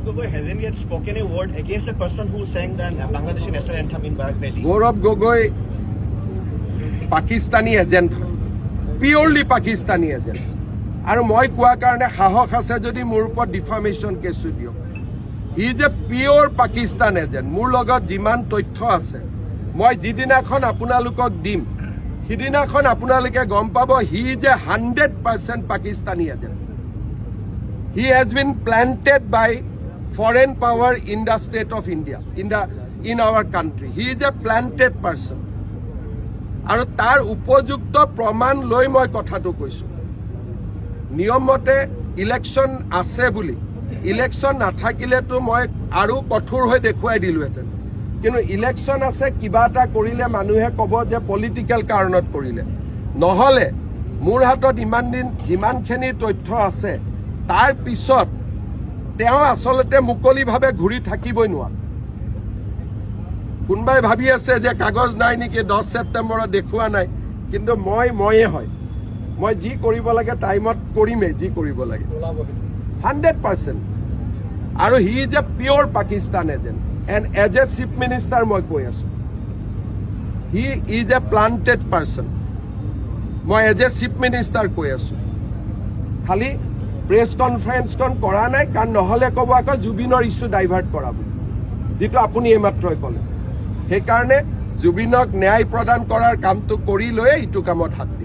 Gogoi hasn't yet spoken a word against the person who sang the Bangladeshi national anthem in Barak Valley. Gaurav Gogoi Pakistani agent, purely Pakistani agent. আৰু মই কোৱাৰ কাৰণে সাহস আছে যদি মোৰ ওপৰত ডিফামেশ্যন কেছটো দিয়ক। He is a pure Pakistan agent. মোৰ লগত যিমান তথ্য আছে মই যিদিনাখন আপোনালোকক দিম সিদিনাখন আপোনালোকে গম পাব he is a 100% Pakistani agent. He has been planted by foreign power in the state of India in our country. He is a planted person. আৰু তাৰ উপযুক্ত প্ৰমাণ লৈ মই কথাটো কৈছোঁ। নিয়ম মতে ইলেকশ্যন আছে বুলি, ইলেকশ্যন নাথাকিলেতো মই আৰু কঠোৰ হৈ দেখুৱাই দিলোহেঁতেন। কিন্তু ইলেকশ্যন আছে, কিবা এটা কৰিলে মানুহে ক'ব যে পলিটিকেল কাৰণত কৰিলে। নহ'লে মোৰ হাতত ইমান দিন যিমানখিনি তথ্য আছে তাৰ পিছত তেওঁ আচলতে মুকলিভাৱে ঘূৰি থাকিবই নোৱাৰে। কোনোবাই ভাবি আছে যে কাগজ নাই নেকি 10 ছেপ্টেম্বৰত দেখুওৱা নাই, কিন্তু ময়ে হয়। মই যি কৰিব লাগে টাইমত কৰিমেই, যি কৰিব লাগে 100%। আৰু he is a pure Pakistan agent and as a chief minister মই কৈ আছোঁ he is a planted person. মই এজ এ চিফ মিনিষ্টাৰ কৈ আছোঁ। খালি প্ৰেছ কনফাৰেন্সখন কৰা নাই, কাৰণ নহ'লে ক'ব আকৌ জুবিনৰ ইছ্যু ডাইভাৰ্ট কৰা বুলি, যিটো আপুনি এইমাত্ৰই ক'লে। সেইকাৰণে জুবিনক ন্যায় প্ৰদান কৰাৰ কামটো কৰি লৈয়ে ইটো কামত হাত দিয়ে।